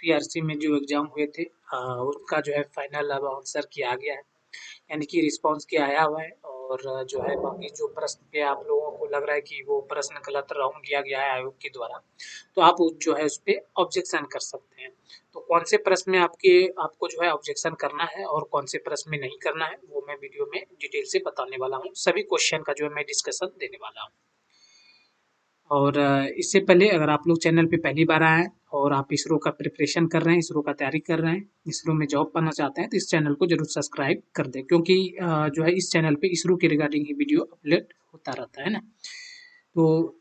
PRC में जो exam हुए थे उनका जो है फाइनल अब आंसर किया गया है, यानी कि रिस्पॉन्स क्या आया हुआ है। और जो है बाकी जो प्रश्न पे आप लोगों को लग रहा है कि वो प्रश्न गलत राउंड लिया गया है आयोग के द्वारा, तो आप जो है उस पे ऑब्जेक्शन कर सकते हैं। तो कौन से प्रश्न में आपको जो है ऑब्जेक्शन करना है और कौन से प्रश्न में नहीं करना है, वो मैं वीडियो में डिटेल से बताने वाला हूँ। सभी क्वेश्चन का जो है मैं डिस्कशन देने वाला हूँ। और इससे पहले अगर आप लोग चैनल पे पहली बार आए हैं और आप इसरो का प्रिपरेशन कर रहे हैं, इसरो का तैयारी कर रहे हैं, इसरो में जॉब पाना चाहते हैं, तो इस चैनल को जरूर सब्सक्राइब कर दें, क्योंकि जो है इस चैनल पे इसरो के रिगार्डिंग ही वीडियो अपलोड होता रहता है ना। तो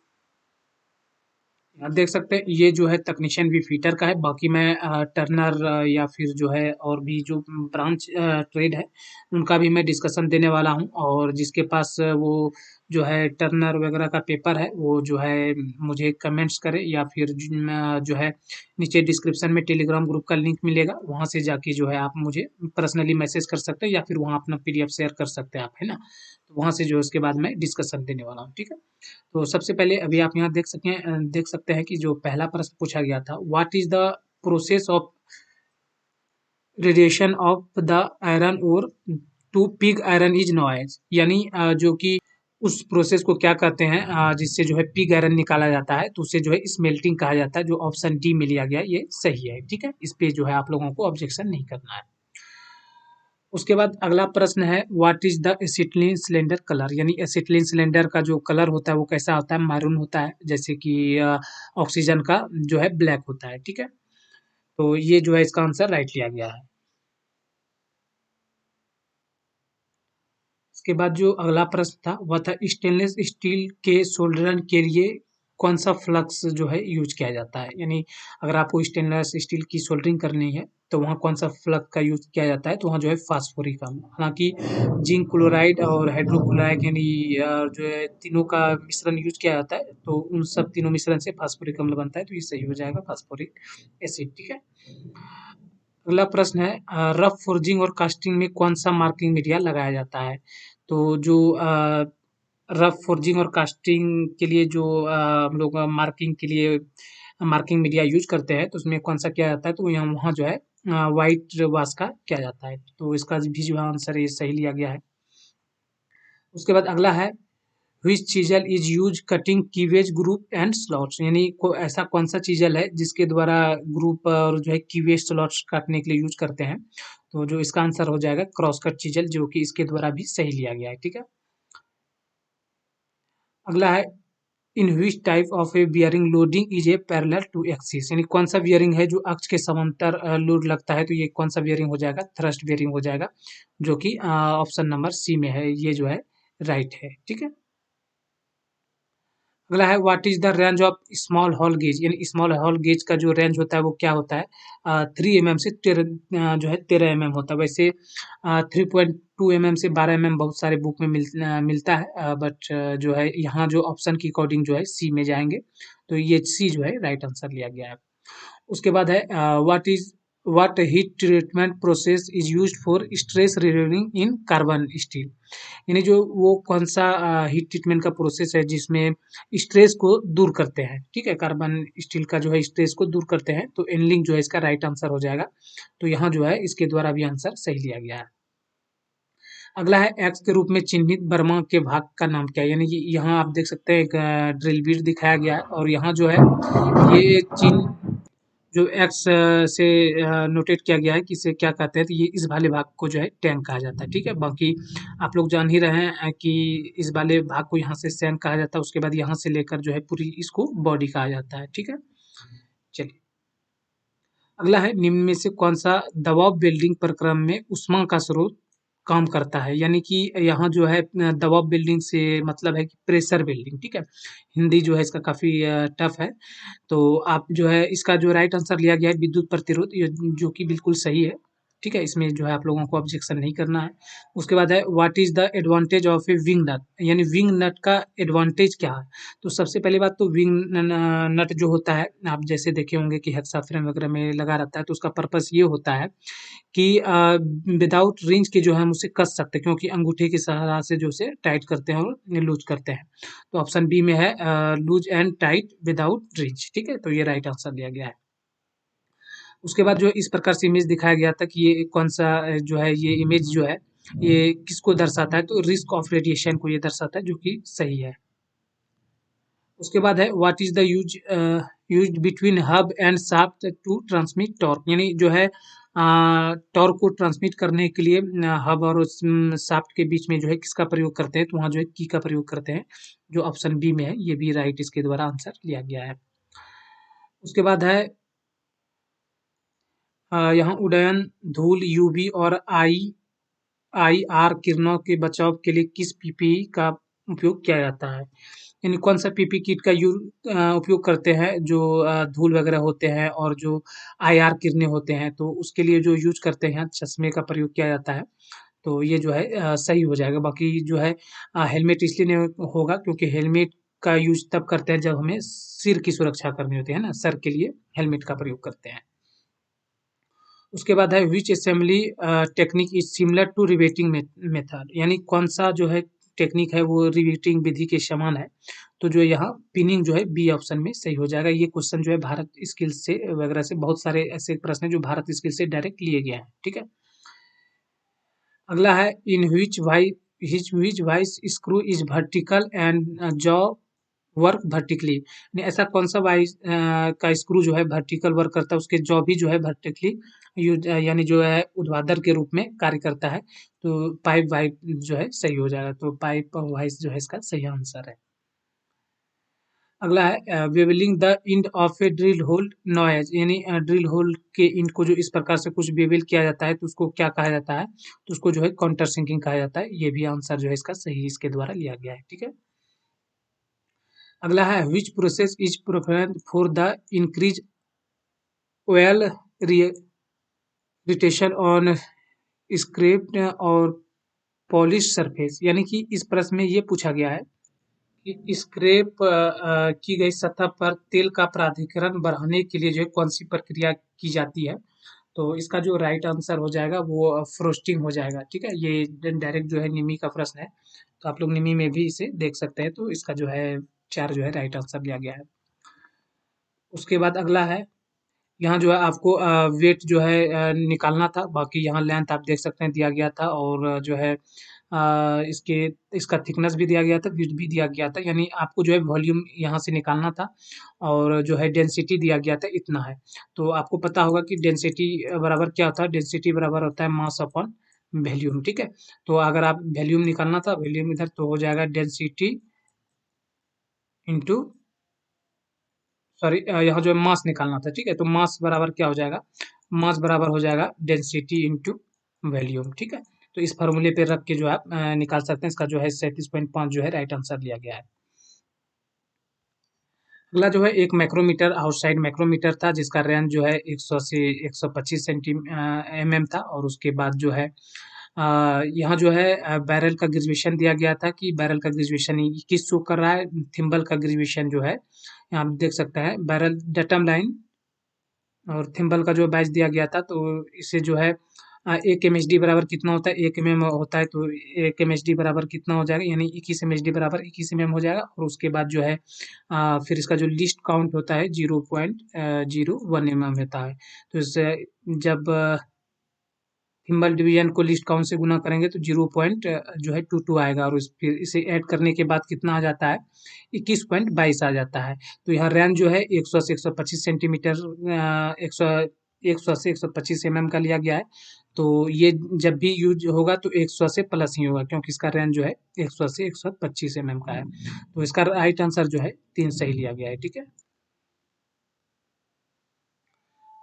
आप देख सकते हैं ये जो है तकनीशियन भी फीटर का है। बाकी मैं टर्नर या फिर जो है और भी जो ब्रांच ट्रेड है उनका भी मैं डिस्कशन देने वाला हूँ। और जिसके पास वो जो है टर्नर वगैरह का पेपर है वो जो है मुझे कमेंट्स करे, या फिर जो है नीचे डिस्क्रिप्शन में टेलीग्राम ग्रुप का लिंक मिलेगा, वहाँ से जाके जो है आप मुझे पर्सनली मैसेज कर सकते हैं, या फिर वहाँ अपना पीडीएफ शेयर कर सकते हैं आप, है ना। तो वहाँ से जो है उसके बाद मैं डिस्कशन देने वाला हूँ, ठीक है। तो सबसे पहले अभी आप यहाँ देख सकते हैं कि जो पहला प्रश्न पूछा गया था, what is the process of radiation of the iron ore to pig iron is known as, यानी जो कि उस प्रोसेस को क्या कहते हैं जिससे जो है पिग आयरन निकाला जाता है, तो उसे जो है स्मेल्टिंग कहा जाता है। जो ऑप्शन डी में लिया गया ये सही है, ठीक है। इस पे जो है आप लोगों को ऑब्जेक्शन नहीं करना है। उसके बाद अगला प्रश्न है, what is the acetylene cylinder colour, यानी एसिटिलीन सिलेंडर का जो कलर होता है वो कैसा होता है, मैरून होता है, जैसे कि ऑक्सीजन का जो है ब्लैक होता है, ठीक है। तो ये जो है इसका आंसर राइट लिया गया है। इसके बाद जो अगला प्रश्न था वह था, स्टेनलेस स्टील के सोल्डरन के लिए कौन सा फ्लक्स जो है यूज किया जाता है, यानी अगर आपको स्टेनलेस स्टील की सोल्डरिंग करनी है तो वहाँ कौन सा फ्लक्स का यूज किया जाता है, तो वहाँ जो है फास्फोरिक अम्ल। हालांकि जिंक क्लोराइड और हाइड्रोक्लोराइड यानी जो है तीनों का मिश्रण यूज किया जाता है, तो उन सब तीनों मिश्रण से फास्फोरिक अम्ल बनता है, तो ये सही हो जाएगा फास्फोरिक एसिड, ठीक है। अगला प्रश्न है, रफ फोर्जिंग और कास्टिंग में कौन सा मार्किंग मीडिया लगाया जाता है। तो जो रफ फोर्जिंग और कास्टिंग के लिए जो हम लोग मार्किंग के लिए मार्किंग मीडिया यूज करते हैं, तो उसमें कौन सा किया जाता है, तो यहाँ वहाँ जो है वाइट वाश का किया जाता है, तो इसका भी जो आंसर ये सही लिया गया है। उसके बाद अगला है, which chisel is use cutting keyways group and slots, यानी ऐसा कौन सा चीजल है जिसके द्वारा ग्रुप और जो है कीवेज स्लॉट्स काटने के लिए यूज करते हैं, तो जो इसका आंसर हो जाएगा क्रॉस कट चीजल, जो कि इसके द्वारा भी सही लिया गया है, ठीक है। अगला है, in which type of a bearing loading is a parallel to axis, यानी कौन सा बियरिंग है जो अक्ष के समांतर लोड लगता है, तो ये कौन सा बियरिंग हो जाएगा, थ्रस्ट बियरिंग हो जाएगा, जो कि ऑप्शन नंबर सी में है, ये जो है राइट है, ठीक है। अगला है, what is the range of small hole gauge, यानी स्मॉल होल गेज का जो रेंज होता है वो क्या होता है, 3 mm से 13 mm होता है। वैसे 3.2 mm से 12 mm बहुत सारे बुक में मिलता है, बट जो है यहाँ जो ऑप्शन की अकॉर्डिंग जो है सी में जाएंगे, तो ये सी जो है राइट आंसर लिया गया है। उसके बाद है, what heat treatment process is used for stress relieving in carbon steel, यानी जो वो कौन सा हीट ट्रीटमेंट का प्रोसेस है जिसमें स्ट्रेस को दूर करते हैं, ठीक है। कार्बन स्टील का जो है स्ट्रेस को दूर करते हैं, तो एनलिंग जो है इसका राइट आंसर हो जाएगा, तो यहाँ जो है इसके द्वारा भी आंसर सही लिया गया है। अगला है, एक्स के रूप में चिन्हित बर्मा के भाग का नाम क्या है, यानी कि यहाँ आप देख सकते हैं एक ड्रिल बीट दिखाया गया है, और यहाँ जो है ये चिन्ह जो एक्स से नोटेट किया गया है कि इसे क्या कहते हैं, तो ये इस वाले भाग को जो है टैंक कहा जाता है, ठीक है। बाकी आप लोग जान ही रहे हैं कि इस वाले भाग को यहाँ से सैन कहा जाता है, उसके बाद यहाँ से लेकर जो है पूरी इसको बॉडी कहा जाता है, ठीक है। चलिए, अगला है, निम्न में से कौन सा दबाव बिल्डिंग प्रक्रम में ऊष्मा का स्रोत काम करता है, यानी कि यहाँ जो है दबाव बिल्डिंग से मतलब है कि प्रेशर बिल्डिंग, ठीक है। हिंदी जो है इसका काफ़ी टफ है, तो आप जो है इसका जो राइट आंसर लिया गया है विद्युत प्रतिरोध, ये जो कि बिल्कुल सही है, ठीक है। इसमें जो है आप लोगों को ऑब्जेक्शन नहीं करना है। उसके बाद है, what is the advantage of a wing nut, यानी विंग नट का एडवांटेज क्या है। तो सबसे पहली बात तो विंग नट जो होता है, आप जैसे देखे होंगे कि हेक्साफ्रेम वगैरह में लगा रहता है, तो उसका पर्पस ये होता है कि विदाउट रिंच के जो है हम उसे कस सकते हैं, क्योंकि अंगूठे की सहारा से जो उसे टाइट करते हैं और लूज करते हैं, तो ऑप्शन बी में है loose and tight without wrench, ठीक है। तो ये राइट आंसर दिया गया है। उसके बाद जो इस प्रकार से इमेज दिखाया गया था कि ये कौन सा जो है ये इमेज जो है ये किसको दर्शाता है, तो रिस्क ऑफ रेडिएशन को ये दर्शाता है, जो कि सही है। उसके बाद है what is the used between hub and shaft to transmit torque, यानी जो है टॉर्क को ट्रांसमिट करने के लिए हब और शाफ्ट के बीच में जो है किसका प्रयोग करते हैं, तो वहाँ जो है की का प्रयोग करते हैं, जो ऑप्शन बी में है, ये भी राइट इसके द्वारा आंसर लिया गया है। उसके बाद है यहाँ उड्डयन धूल यूवी और आईआर किरणों के बचाव के लिए किस पीपीई का उपयोग किया जाता है, यानी कौन सा पीपी किट का उपयोग करते हैं जो धूल वगैरह होते हैं और जो आईआर किरणें होते हैं, तो उसके लिए जो यूज करते हैं चश्मे का प्रयोग किया जाता है, तो ये जो है सही हो जाएगा। बाकी जो है हेलमेट इसलिए नहीं होगा क्योंकि हेलमेट का यूज तब करते हैं जब हमें सिर की सुरक्षा करनी होती है ना, सर के लिए हेलमेट का प्रयोग करते हैं। उसके बाद है which assembly technique is similar to riveting method, यानी कौन सा जो है टेक्निक है वो रिवेटिंग विधि के समान है, तो जो यहाँ पिनिंग जो है बी ऑप्शन में सही हो जाएगा। ये क्वेश्चन जो है भारत स्किल से वगैरह से बहुत सारे ऐसे प्रश्न हैं जो भारत स्किल से डायरेक्ट लिए गए हैं, ठीक है। अगला है इन which vice screw is vertical and jaw work vertically, ऐसा कौन सा वाइस का स्क्रू जो है वर्टिकल वर्क करता है, उसके जॉ भी जो है वर्टिकली यूज यानी जो है ऊर्ध्वाधर के रूप में कार्य करता है, तो पाइप वाइप जो है सही हो जाएगा, तो पाइप वाइस जो है इसका सही आंसर है। अगला है bevelling the end of a drill hole known as, यानी ड्रिल होल के इंड को जो इस प्रकार से कुछ बेवल किया जाता है तो उसको क्या कहा जाता है, तो उसको जो है काउंटर सिंकिंग कहा जाता है। ये भी आंसर जो है इसका सही इसके द्वारा लिया गया है, ठीक है। अगला है which process is preference for the increase oil retention on scraped और पॉलिश सरफेस, यानी कि इस प्रश्न में ये पूछा गया है कि स्क्रैप की गई सतह पर तेल का प्राधिकरण बढ़ाने के लिए जो है कौन सी प्रक्रिया की जाती है, तो इसका जो राइट आंसर हो जाएगा वो फ्रोस्टिंग हो जाएगा, ठीक है। ये डायरेक्ट जो है निमी का प्रश्न है, तो आप लोग निमी में भी इसे देख सकते हैं, तो इसका जो है 4 जो है राइट आंसर लिया गया है। उसके बाद अगला है यहाँ जो है आपको वेट जो है निकालना था, बाकी यहाँ लेंथ आप देख सकते हैं दिया गया था, और जो है इसके इसका थिकनेस भी दिया गया था, विड्थ भी दिया गया था, यानी आपको जो है वॉल्यूम यहाँ से निकालना था, और जो है डेंसिटी दिया गया था इतना है। तो आपको पता होगा कि डेंसिटी बराबर क्या होता है, डेंसिटी बराबर होता है मास अपॉन वॉल्यूम, ठीक है। तो अगर आप वॉल्यूम निकालना था, वॉल्यूम इधर तो हो जाएगा डेंसिटी इंटू सॉरी यहाँ जो है मास निकालना था, ठीक है, तो मास बराबर क्या हो जाएगा, मास बराबर हो जाएगा डेंसिटी इंटू वॉल्यूम, ठीक है। तो इस फार्मूले पे रख के जो आप निकाल सकते हैं, इसका जो है 37.5 जो है राइट आंसर लिया गया है। अगला जो है एक माइक्रोमीटर आउटसाइड माइक्रोमीटर था जिसका रेंज जो है 100 से 125 mm था, और उसके बाद जो है यहाँ जो है बैरल का ग्रेजुएशन दिया गया था कि बैरल का ग्रेजुएशन किस शो कर रहा है, थिम्बल का ग्रेजुएशन जो है यहाँ आप देख सकते हैं बैरल डेटम लाइन और थिम्बल का जो बैच दिया गया था, तो इसे जो है एक एम एच डी बराबर कितना होता है, 1 mm होता है, तो 1 MHD बराबर कितना हो जाएगा, यानी 21 MHD बराबर 21 mm हो जाएगा, और उसके बाद जो है फिर इसका जो लिस्ट काउंट होता है 0.01 mm होता है, तो इससे जब थिम्बल डिवीजन को लिस्ट काउंट से गुना करेंगे तो 0.22 आएगा, और फिर इसे ऐड करने के बाद कितना आ जाता है 21.22 आ जाता है। तो यहाँ रेंज जो है 100 से 125 सेंटीमीटर 100 से 125 mm का लिया गया है, तो ये जब भी यूज होगा तो 100 से प्लस ही होगा क्योंकि इसका रेंज जो है 100 से 125 mm का है, तो इसका राइट आंसर जो है 3 सही लिया गया है, ठीक है।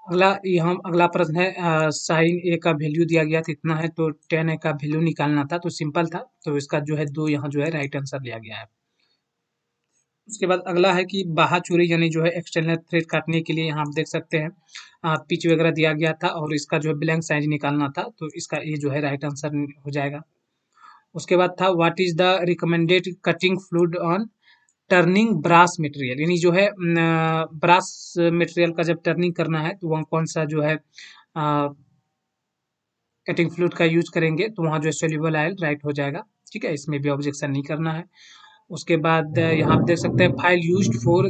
अगला यहाँ अगला प्रश्न है साइन ए का वैल्यू दिया गया था इतना है, तो टेन ए का वैल्यू निकालना था, तो सिंपल था, तो इसका जो है 2 यहाँ जो है राइट आंसर लिया गया है। उसके बाद अगला है कि बाहा चूड़ी यानी जो है एक्सटर्नल थ्रेड काटने के लिए यहाँ आप देख सकते हैं पिच वगैरह दिया गया था, और इसका जो है ब्लैंक साइज निकालना था, तो इसका ये जो है राइट आंसर हो जाएगा। उसके बाद था what is the recommended cutting fluid on turning brass material, यानी जो है ब्रास मटेरियल का जब टर्निंग करना है तो वहाँ कौन सा जो है कटिंग फ्लूइड का यूज करेंगे, तो वहाँ जो है सोल्यूबल ऑयल राइट हो जाएगा, ठीक है, इसमें भी ऑब्जेक्शन नहीं करना है। उसके बाद यहाँ आप देख सकते हैं file used for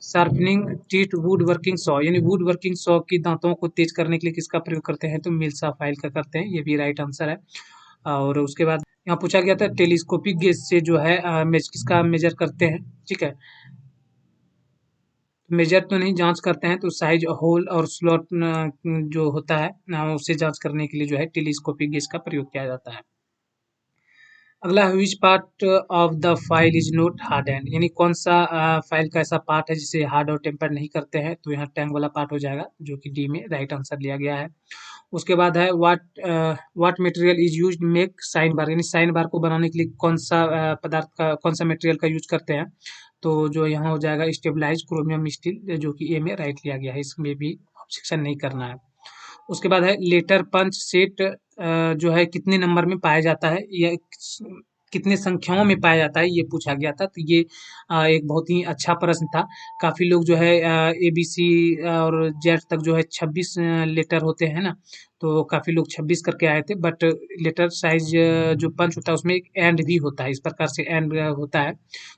sharpening teeth would working saw, यानी वुड वर्किंग सॉ की दांतों को तेज करने के लिए किसका प्रयोग करते हैं? तो मिल्सा फाइल का करते हैं, ये भी राइट आंसर है। और उसके बाद यहाँ पूछा गया था टेलीस्कोपिक गेज से जो है किसका मेजर करते हैं, ठीक है। मेजर तो नहीं, जांच करते हैं, तो साइज होल और स्लॉट जो होता है उसे जांच करने के लिए जो है टेलीस्कोपिक गेज का प्रयोग किया जाता है। अगला है which part of the file is not hard and, यानी कौन सा फाइल का ऐसा पार्ट है जिसे हार्ड और टेम्पर नहीं करते हैं? तो यहाँ टैंग वाला पार्ट हो जाएगा, जो कि डी में राइट आंसर लिया गया है। उसके बाद है what material is used make sine bar, यानी साइन बार को बनाने के लिए कौन सा पदार्थ का, कौन सा मटेरियल का यूज करते हैं? तो जो यहाँ हो जाएगा स्टेबलाइज क्रोमियम स्टील, जो कि ए में राइट लिया गया है, इसमें भी ऑब्जेक्शन नहीं करना है। उसके बाद है लेटर पंच सेट जो है कितने नंबर में पाया जाता है या कितने संख्याओं में पाया जाता है, ये पूछा गया था। तो ये एक बहुत ही अच्छा प्रश्न था। काफ़ी लोग जो है ABC और जेड तक जो है 26 लेटर होते हैं ना, तो काफ़ी लोग 26 करके आए थे, बट लेटर साइज जो पंच होता है उसमें एक एंड भी होता है, इस प्रकार से एंड होता है,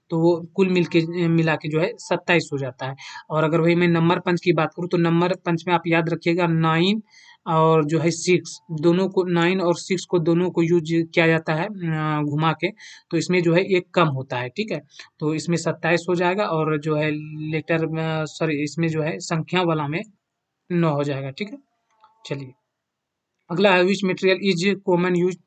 तो वो कुल मिला के जो है 27 हो जाता है। और अगर वही मैं नंबर पंच की बात करूँ, तो नंबर पंच में आप याद रखिएगा 9 और जो है 6 दोनों को, 9 और 6 को दोनों को यूज किया जाता है घुमा के, तो इसमें जो है एक कम होता है, ठीक है। तो इसमें 27 हो जाएगा, और जो है लेटर में, सॉरी, इसमें जो है संख्या वाला में 9 हो जाएगा, ठीक है। चलिए, अगला है which material is common use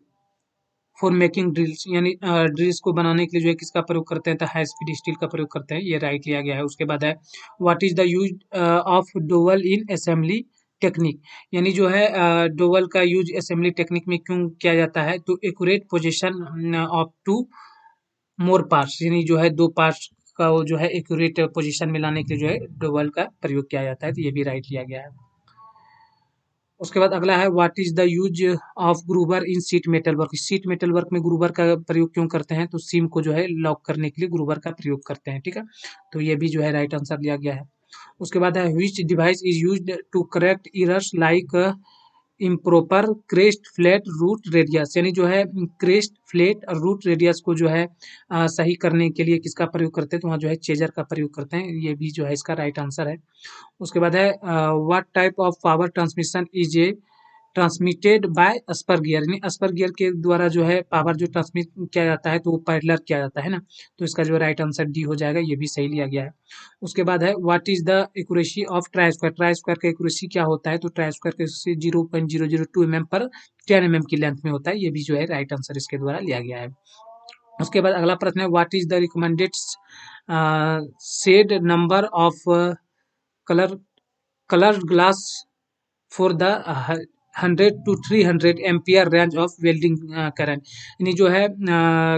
for making drills, यानी ड्रिल्स को बनाने के लिए जो है किसका प्रयोग करते हैं? तो हाई स्पीड स्टील का प्रयोग करते हैं, ये राइट लिया गया है। उसके बाद है what is the use of Doval in assembly technique, यानी जो है डोवल का यूज असेंबली टेक्निक में क्यों किया जाता है? तो accurate position of two more parts, यानी जो है दो पार्ट्स का वो जो है एक्यूरेट पोजीशन में लाने के लिए जो है डोवल का प्रयोग किया जाता है, तो ये भी राइट लिया गया है। उसके बाद अगला है what is the use of groover in sheet metal work, sheet metal work में ग्रूवर का प्रयोग क्यों करते हैं? तो सीम को जो है लॉक करने के लिए ग्रूवर का प्रयोग करते हैं, ठीक है। तो ये भी जो है राइट आंसर लिया गया है। उसके बाद है which device is used to correct errors like improper crest flat root radius, यानी जो है क्रेस्ट फ्लैट और रूट रेडियस को जो है सही करने के लिए किसका प्रयोग करते हैं? तो वहाँ जो है चेजर का प्रयोग करते हैं, ये भी जो है इसका राइट आंसर है। उसके बाद है what type of power transmission is a transmitted by spur gear, यानी अस्पर गियर के द्वारा जो है पावर जो ट्रांसमिट किया जाता है, तो वो पैरेलल किया जाता है ना, तो इसका जो राइट आंसर डी हो जाएगा, ये भी सही लिया गया है। उसके बाद है what is the accuracy of try square, try square का एक्यूरेसी क्या होता है? तो ट्राई स्क्वायर का एक्यूरेसी 0.002 mm पर 10 mm की लेंथ में होता है, ये भी जो है राइट आंसर इसके द्वारा लिया गया है। उसके बाद अगला प्रश्न है what is the recommended shade number of colour colour glass for the 100 to 300 ampere range of welding current, यानी जो है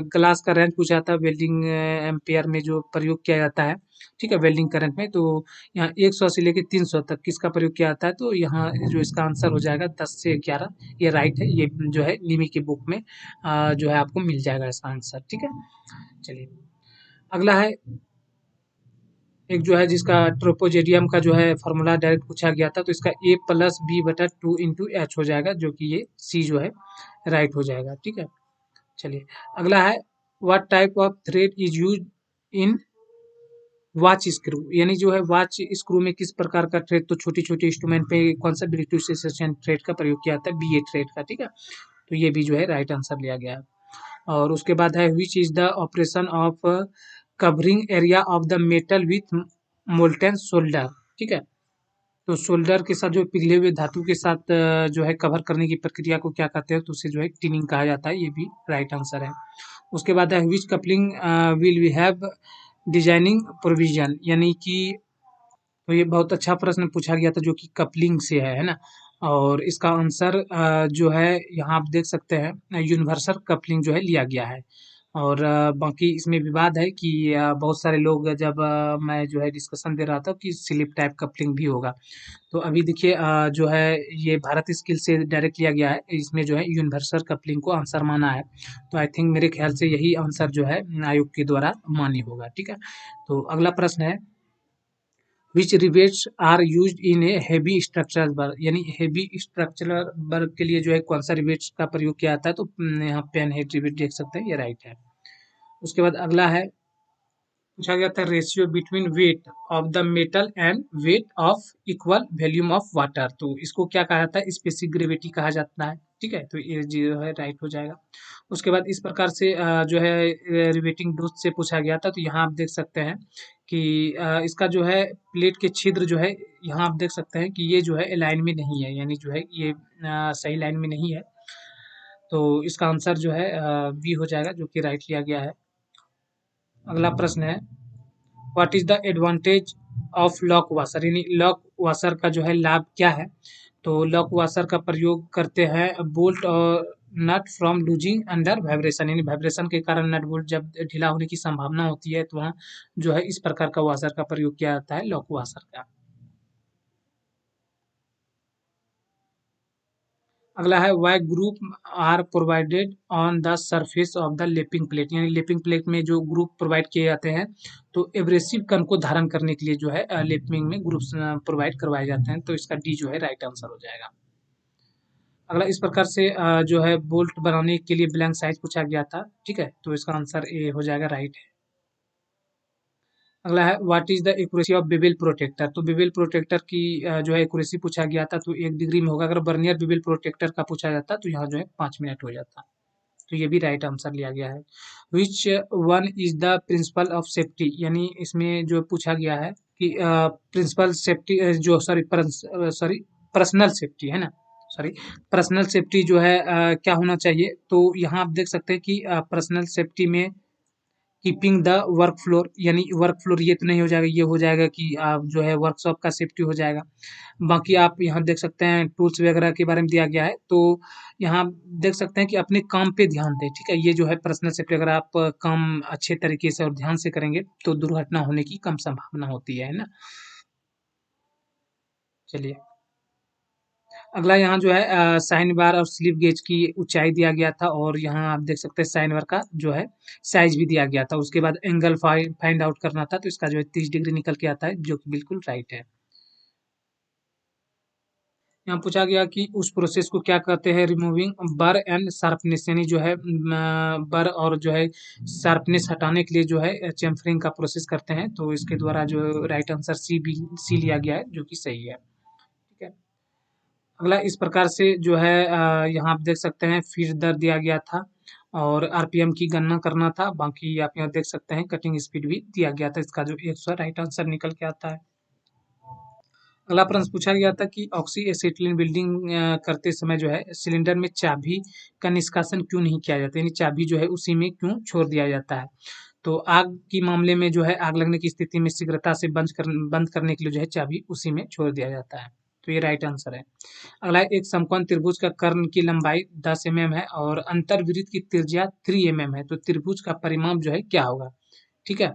ग्लास का रेंज पूछा था वेल्डिंग एम्पियर में जो प्रयोग किया जाता है, ठीक है, वेल्डिंग करंट में। तो यहाँ 100 से लेकर 300 तक किसका प्रयोग किया जाता है? तो यहाँ जो इसका आंसर हो जाएगा 10 से 11, ये राइट है, ये जो है निमी की बुक में जो है आपको मिल जाएगा इसका आंसर, ठीक है। चलिए, अगला है एक जो है जिसका ट्रोपोजेडियम का जो है फार्मूला डायरेक्ट पूछा गया था, तो इसका A+B/2 × H हो जाएगा, जो कि ये सी जो है राइट हो जाएगा, ठीक है। चलिए, अगला है what type of thread is use in watch screw, यानी जो है वॉच स्क्रू में किस प्रकार का थ्रेड, तो छोटी छोटी इंस्ट्रूमेंट पे कौन सा ब्रिटिश थ्रेड का प्रयोग किया जाता है? BA थ्रेड का, ठीक है। तो ये भी जो है राइट आंसर लिया गया है। और उसके बाद है which is the operation of covering area of the metal with molten solder, ठीक है। तो सोल्डर के साथ जो पिघले हुए धातु के साथ जो है कवर करने की प्रक्रिया को क्या कहते हैं? तो उसे जो है टिनिंग कहा जाता है, ये भी राइट आंसर है। उसके बाद है which coupling will we have designing provision, यानी कि, तो ये बहुत अच्छा प्रश्न पूछा गया था जो कि कपलिंग से है ना। और इसका आंसर जो है यहाँ आप देख सकते हैं यूनिवर्सल कपलिंग जो है लिया गया है। और बाकी इसमें विवाद है कि बहुत सारे लोग जब मैं जो है डिस्कशन दे रहा था कि स्लिप टाइप कपलिंग भी होगा, तो अभी देखिए जो है ये भारत स्किल से डायरेक्ट लिया गया है, इसमें जो है यूनिवर्सल कपलिंग को आंसर माना है। तो आई थिंक मेरे ख्याल से यही आंसर जो है आयोग के द्वारा मान्य होगा, ठीक है। तो अगला प्रश्न है which rivets are used in a heavy structural work, यानी हेवी स्ट्रक्चरल वर्क के लिए जो है कौन सा रिवेट्स का प्रयोग किया जाता है? तो यहाँ पेन हेड रिवेट देख सकते हैं, ये राइट है। उसके बाद अगला है पूछा गया था ratio between weight of the metal and weight of equal volume of water, तो इसको क्या कहा जाता है, स्पेसिफिक ग्रेविटी कहा जाता है। ठीक है, तो ये जो है राइट हो जाएगा। उसके बाद इस प्रकार से जो है रिवेटिंग डोज से पूछा गया था, तो यहाँ आप देख सकते हैं कि इसका जो है प्लेट के छिद्र जो है, यहाँ आप देख सकते हैं कि ये जो है लाइन में नहीं है, यानी जो है ये सही लाइन में नहीं है। तो इसका आंसर जो है बी हो जाएगा, जो कि राइट लिया गया है। अगला प्रश्न है, what is the advantage of lock washer, यानी लॉक वाशर का जो है लाभ क्या है। तो लॉक वाशर का प्रयोग करते हैं बोल्ट और नट फ्रॉम लूजिंग अंडर वाइब्रेशन, यानी वाइब्रेशन के कारण नट बोल्ट जब ढीला होने की संभावना होती है, तो वहाँ जो है इस प्रकार का वाशर का प्रयोग किया जाता है, लॉक वाशर का। अगला है why group are provided on the surface of the lapping plate, यानी लेपिंग प्लेट में जो ग्रुप प्रोवाइड किए जाते हैं, तो एब्रेसिव कण को धारण करने के लिए जो है लेपिंग में ग्रुप्स प्रोवाइड करवाए जाते हैं, तो इसका डी जो है राइट आंसर हो जाएगा। अगला इस प्रकार से जो है बोल्ट बनाने के लिए ब्लैंक साइज पूछा गया था। ठीक है, तो इसका आंसर ए हो जाएगा, राइट है। अगला है what is the accuracy of bevel protector, तो बेवल प्रोटेक्टर की जो है एक्यूरेसी पूछा गया था, तो 1 डिग्री में होगा। अगर बर्नियर बेवल प्रोटेक्टर का पूछा जाता तो यहाँ जो है 5 मिनट हो जाता। तो ये भी राइट आंसर लिया गया है। Which one is the principle of safety, यानी इसमें जो पूछा गया है कि प्रिंसिपल सेफ्टी जो सॉरी पर्सनल सेफ्टी है ना, सॉरी पर्सनल सेफ्टी जो है क्या होना चाहिए, तो यहाँ आप देख सकते हैं कि पर्सनल सेफ्टी में कीपिंग द वर्क फ्लोर, यानी वर्क फ्लोर ये तो नहीं हो जाएगा, ये हो जाएगा कि आप जो है वर्कशॉप का सेफ्टी हो जाएगा। बाकी आप यहाँ देख सकते हैं टूल्स वगैरह के बारे में दिया गया है, तो यहाँ देख सकते हैं कि अपने काम पे ध्यान दें। ठीक है, ये जो है पर्सनल सेफ्टी, अगर आप काम अच्छे तरीके से और ध्यान से करेंगे तो दुर्घटना होने की कम संभावना होती है ना। चलिए, अगला यहाँ जो है साइन बार और स्लिप गेज की ऊंचाई दिया गया था, और यहाँ आप देख सकते हैं साइन बार का जो है साइज भी दिया गया था। उसके बाद एंगल फाइंड आउट करना था, तो इसका जो है 30 डिग्री निकल के आता है, जो कि बिल्कुल राइट है। यहाँ पूछा गया कि उस प्रोसेस को क्या कहते हैं, रिमूविंग बर एंड शार्पनेस, यानी जो है बर और जो है शार्पनेस हटाने के लिए जो है चेम्फरिंग का प्रोसेस करते हैं, तो इसके द्वारा जो राइट आंसर सी लिया गया है, जो कि सही है। ठीक है, अगला इस प्रकार से जो है यहाँ आप देख सकते हैं फीड दर दिया गया था, और आरपीएम की गणना करना था। बाकी आप यहाँ देख सकते हैं कटिंग स्पीड भी दिया गया था, इसका जो 100 राइट आंसर निकल के आता है। अगला प्रश्न पूछा गया था कि ऑक्सी एसिटिलीन बिल्डिंग करते समय जो है सिलेंडर में चाबी का निष्कासन क्यों नहीं किया जाता, यानी चाबी जो है उसी में क्यों छोड़ दिया जाता है। तो आग की मामले में जो है आग लगने की स्थिति में शीघ्रता से बंद करने के लिए जो है चाबी उसी में छोड़ दिया जाता है, तो ये राइट आंसर है। अगला एक समकोण त्रिभुज का कर्ण की लंबाई 10 mm है और अंतर्वृत्त की त्रिज्या 3 mm है, तो त्रिभुज का परिमाप जो है क्या होगा। ठीक है,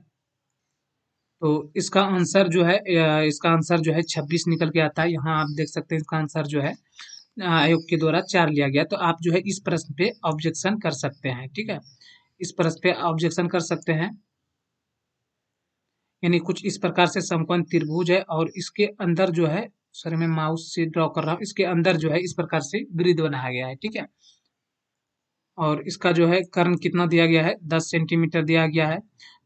तो इसका आंसर जो है 26 निकल के आता है। यहाँ आप देख सकते हैं इसका आंसर जो है आयोग के द्वारा 4 लिया गया, तो आप जो है इस प्रश्न पे ऑब्जेक्शन कर सकते हैं। ठीक है, इस प्रश्न पे ऑब्जेक्शन कर सकते हैं, यानी कुछ इस प्रकार से समकोण त्रिभुज है और इसके अंदर जो है, सॉरी मैं माउस से ड्रॉ कर रहा हूँ, इसके अंदर जो है इस प्रकार से ग्रिड बनाया गया है। ठीक है, और इसका जो है कर्ण कितना दिया गया है, 10 सेंटीमीटर दिया गया है।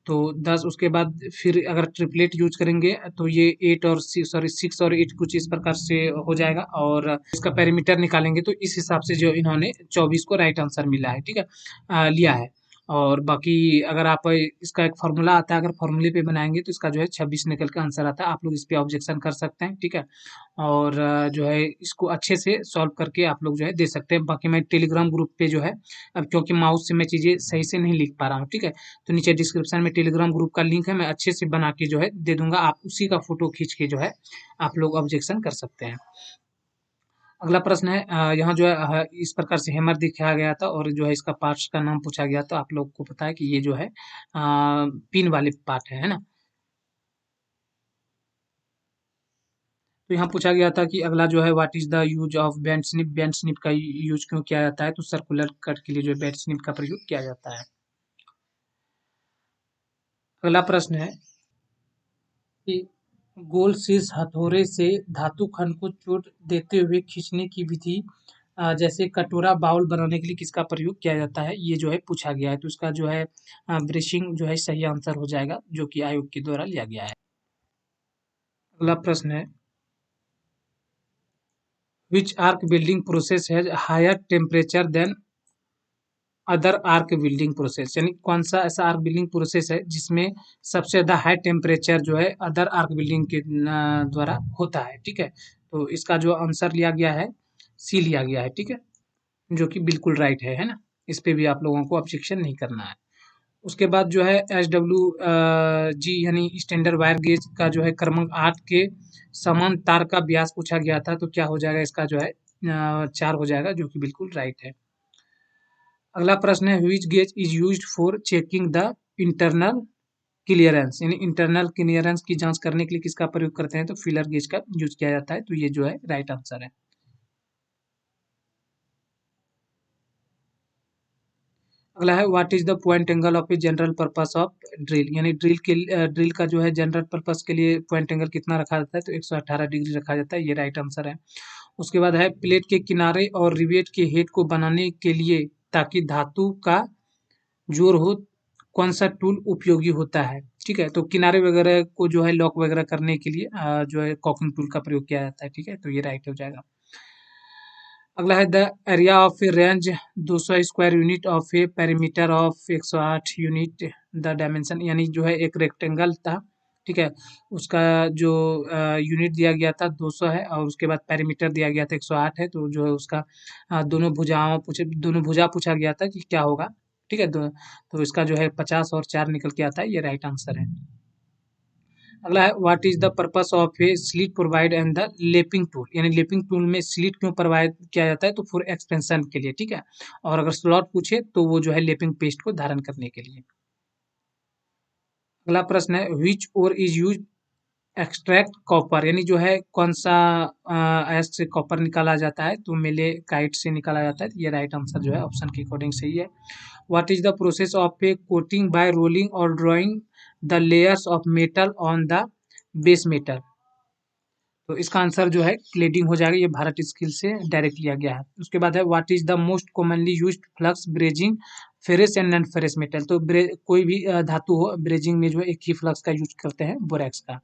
तो 10, उसके बाद फिर अगर ट्रिपलेट यूज करेंगे तो ये 6 और 8 कुछ इस प्रकार से हो जाएगा, और इसका पेरीमीटर निकालेंगे तो इस हिसाब से जो इन्होंने 24 को राइट आंसर मिला है। ठीक है, लिया है। और बाकी अगर आप इसका एक फार्मूला आता है, अगर फार्मूले पे बनाएंगे तो इसका जो है 26 निकल के आंसर आता है। आप लोग इस पे ऑब्जेक्शन कर सकते हैं। ठीक है, और जो है इसको अच्छे से सॉल्व करके आप लोग जो है दे सकते हैं। बाकी मैं टेलीग्राम ग्रुप पे जो है, अब क्योंकि माउस से मैं चीज़ें सही से नहीं लिख पा रहा हूँ, ठीक है, तो नीचे डिस्क्रिप्शन में टेलीग्राम ग्रुप का लिंक है, मैं अच्छे से बना के जो है दे दूंगा, आप उसी का फोटो खींच के जो है आप लोग ऑब्जेक्शन कर सकते हैं। अगला प्रश्न है यहाँ जो है इस प्रकार से हैमर दिखाया गया था, और जो है इसका पार्ट्स का नाम पूछा गया, तो आप लोग को पता है कि ये जो है पिन वाले पार्ट है ना। तो यहाँ पूछा गया था कि अगला जो है what is the use of band snip का यूज क्यों किया जाता है, तो सर्कुलर कट के लिए जो है बैंड स्निप का प्रयोग किया जाता है। अगला प्रश्न है कि गोल शीर्ष हथौड़े से धातु खंड को चोट देते हुए खींचने की विधि जैसे कटोरा बाउल बनाने के लिए किसका प्रयोग किया जाता है, ये जो है पूछा गया है। तो इसका जो है ब्रशिंग जो है सही आंसर हो जाएगा, जो कि आयोग के द्वारा लिया गया है। अगला प्रश्न है, which arc building process has higher temperature than other arc building process, यानी कौन सा ऐसा आर्क बिल्डिंग प्रोसेस है जिसमें सबसे ज़्यादा हाई टेम्परेचर जो है अदर आर्क बिल्डिंग के द्वारा होता है। ठीक है, तो इसका जो आंसर लिया गया है, सी लिया गया है। ठीक है, जो कि बिल्कुल राइट है ना। इस पे भी आप लोगों को ऑब्जेक्शन नहीं करना है। उसके बाद जो है एच डब्ल्यू जी यानी स्टैंडर्ड वायर गेज का जो है क्रमांक 8 के समान तार का व्यास पूछा गया था, तो क्या हो जाएगा, इसका जो है 4 हो जाएगा, जो कि बिल्कुल राइट है। अगला प्रश्न है, which gauge is used for checking the internal clearance, यानी इंटरनल क्लियरेंस की जांच करने के लिए किसका प्रयोग करते हैं, तो फीलर गेज का यूज किया जाता है। तो ये जो है राइट आंसर है। अगला है, what is the point angle of a general purpose of drill, यानी ड्रिल का जो है जनरल पर्पस के लिए पॉइंट एंगल कितना रखा जाता है, तो 118 डिग्री रखा जाता है। ये राइट आंसर है। उसके बाद है, प्लेट के किनारे और रिवेट के हेड को बनाने के लिए ताकि धातु का जोर हो, कौन सा टूल उपयोगी होता है। ठीक है, तो किनारे वगैरह को जो है लॉक वगैरह करने के लिए जो है कॉकिंग टूल का प्रयोग किया जाता है। ठीक है, तो ये राइट हो जाएगा। अगला है, the area of A range 200 square unit of A perimeter of 108 unit the dimension, यानी जो है एक रेक्टेंगल था। ठीक है, उसका जो यूनिट दिया गया था 200 है, और उसके बाद पेरीमीटर दिया गया था 108 है। तो जो है उसका दोनों भुजा पूछा गया था कि क्या होगा। ठीक है, तो इसका जो है 50 और 4 निकल के आता है। ये राइट आंसर है। अगला है, what is the purpose of A slit provide and the lapping tool, यानी लेपिंग टूल में स्लिट क्यों प्रोवाइड किया जाता है, तो फॉर एक्सपेंशन के लिए। ठीक है, और अगर स्लॉट पूछे तो वो जो है लेपिंग पेस्ट को धारण करने के लिए। अगला प्रश्न है, विच ore is use extract copper, यानी जो है कौन सा अयस्क से कॉपर निकाला जाता है, तो मेलेकाइट से निकाला जाता है। तो ये राइट आंसर जो है ऑप्शन के अकॉर्डिंग सही है। What is the process of a coating by rolling or drawing the layers of metal on the base metal, तो इसका आंसर जो है क्लेडिंग हो जाएगा। ये भारत स्किल से डायरेक्ट लिया गया है। उसके बाद है, what is the most commonly used flux brazing ferrous and non ferrous metal, तो कोई भी धातु हो, ब्रेजिंग में जो है एक ही फ्लक्स का यूज करते हैं, बोरेक्स का।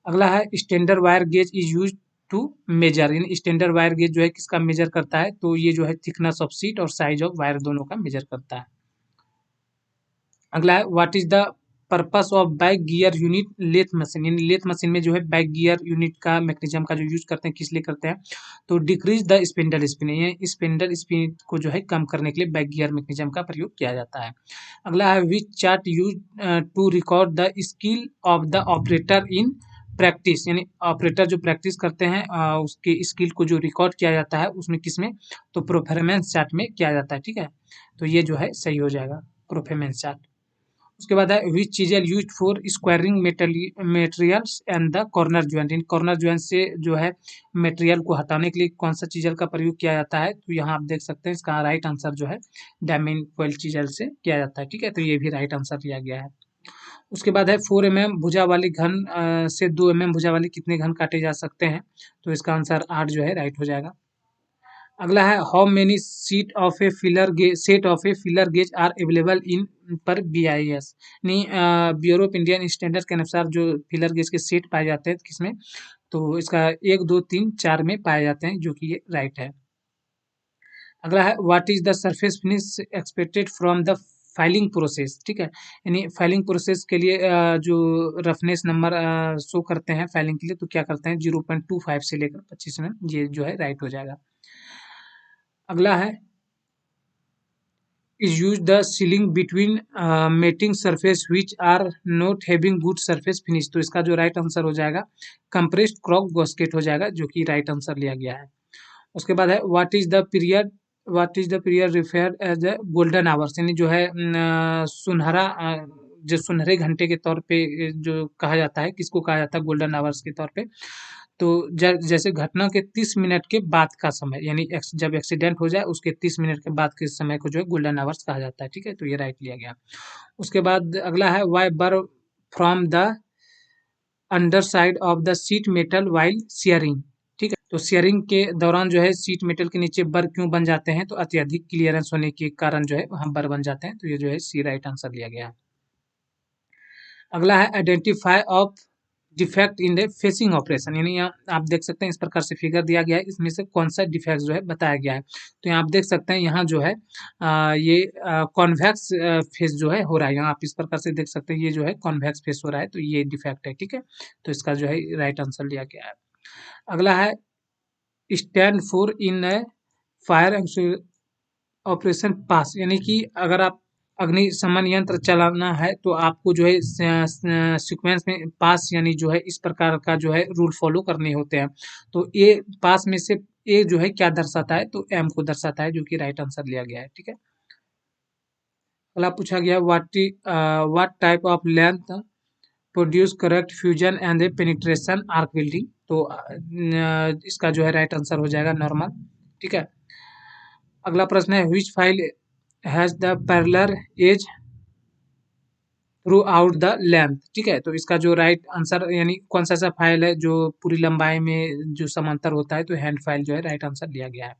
अगला है, standard wire gauge is use to measure, यानी स्टैंडर्ड वायर गेज जो है किसका मेजर करता है, तो ये जो है थिकनेस ऑफ शीट और साइज ऑफ वायर दोनों का मेजर करता है। अगला है, what is the purpose of back gear unit lathe machine, यानी लेथ मशीन में जो है बैक गियर यूनिट का मैकेनिज्म का जो यूज करते हैं, किस लिए करते हैं, तो डिक्रीज द स्पिंडल स्पिन, ये स्पिंडल स्पिन को जो है कम करने के लिए बैक गियर मैकेनिज्म का प्रयोग किया जाता है। अगला है, which chart use to record the skill of the operator in practice, यानी ऑपरेटर जो प्रैक्टिस करते हैं उसके स्किल को जो रिकॉर्ड किया जाता है उसमें किसमें, तो परफॉर्मेंस चार्ट में किया जाता है। ठीक है, तो ये जो है सही हो जाएगा, परफॉर्मेंस चार्ट। उसके बाद है, विच चीज़ें use for squaring materials and the corner joint, in corner joint से जो है मटेरियल को हटाने के लिए कौन सा चीजल का प्रयोग किया जाता है, तो यहाँ आप देख सकते हैं इसका राइट आंसर जो है डायमिन क्वेल चीजल से किया जाता है। ठीक है, तो ये भी राइट आंसर लिया गया है। उसके बाद है, 4 mm भुजा वाली घन से 2 mm भुजा वाली कितने घन काटे जा सकते हैं, तो इसका आंसर 8 जो है राइट हो जाएगा। अगला है, how many seat of a feeler gauge set of a feeler gauge are available in per BIS, नहीं ब्यूरो ऑफ इंडियन स्टैंडर्ड के अनुसार जो फिलर गेज के सेट पाए जाते हैं किसमें, तो इसका 1 2 3 4 में पाए जाते हैं, जो कि ये राइट है। अगला है, what is the surface finish expected from the filing process, ठीक है, यानी फाइलिंग प्रोसेस के लिए जो रफनेस नंबर शो करते हैं फाइलिंग के लिए, तो क्या करते हैं 0.25 से लेकर 25 mm, ये जो है राइट हो जाएगा। अगला है, is use the sealing between mating surface which are not having good surface finish, तो इसका जो राइट आंसर हो जाएगा कंप्रेस्ड क्रॉक गॉस्केट हो जाएगा, जो कि राइट आंसर लिया गया है। उसके बाद है, what is the period referred as a golden hours, यानी जो है सुनहरा जो सुनहरे घंटे के तौर पे जो कहा जाता है, किसको कहा जाता है गोल्डन आवर्स के तौर पे, तो जैसे घटना के 30 मिनट के बाद का समय, यानी जब एक्सीडेंट हो जाए उसके 30 मिनट के बाद के समय को जो है गोल्डन आवर्स कहा जाता है। ठीक है, तो ये राइट लिया गया। उसके बाद अगला है, वाई बर from the under side of the seat metal while sharing, ठीक है, तो शेयरिंग के दौरान जो है सीट मेटल के नीचे बर क्यों बन जाते हैं? तो अत्यधिक क्लियरेंस होने के कारण जो है वहाँ बर बन जाते हैं। तो ये जो है सी राइट आंसर लिया गया है। अगला है identify of defect in the facing operation, यानी यहाँ आप देख सकते हैं इस प्रकार से फिगर दिया गया है, इसमें से कौन सा डिफेक्ट जो है बताया गया है। तो यहाँ आप देख सकते हैं यहाँ जो है ये कॉन्वेक्स फेस जो है हो रहा है, यहाँ आप इस प्रकार से देख सकते हैं ये जो है कॉन्वेक्स फेस हो रहा है, तो ये डिफेक्ट है, ठीक है। तो इसका जो है राइट आंसर लिया गया है। अगला है stand for in fire operation pass, यानी कि अगर आप अग्निशमन यंत्र चलाना है तो आपको जो है सीक्वेंस में पास यानी जो है इस प्रकार का जो है रूल फॉलो करने होते हैं। तो ए पास में से ए जो है क्या दर्शाता है? तो एम को दर्शाता है, जो कि राइट आंसर लिया गया है, ठीक है। अगला पूछा गया what type of length produce correct fusion and penetration arc welding, तो इसका जो है राइट आंसर हो जाएगा नॉर्मल, ठीक है। अगला प्रश्न है which file has the parallel edge throughout the length, ठीक है। तो इसका जो राइट आंसर यानी कौन सा ऐसा फाइल है जो पूरी लंबाई में जो समांतर होता है? तो हैंड फाइल जो है राइट आंसर लिया गया है।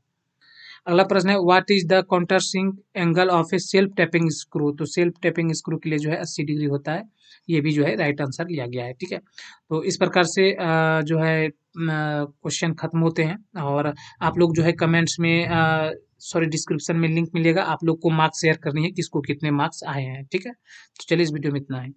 अगला प्रश्न है what is the countersink angle of a self tapping screw, तो सेल्फ टैपिंग स्क्रू के लिए जो है 80 डिग्री होता है, ये भी जो है राइट आंसर लिया गया है, ठीक है। तो इस प्रकार से जो है क्वेश्चन खत्म होते हैं, और आप लोग जो है कमेंट्स में सॉरी डिस्क्रिप्शन में लिंक मिलेगा, आप लोग को मार्क्स शेयर करनी है किसको कितने मार्क्स आए हैं, ठीक है। तो चलिए इस वीडियो में इतना है।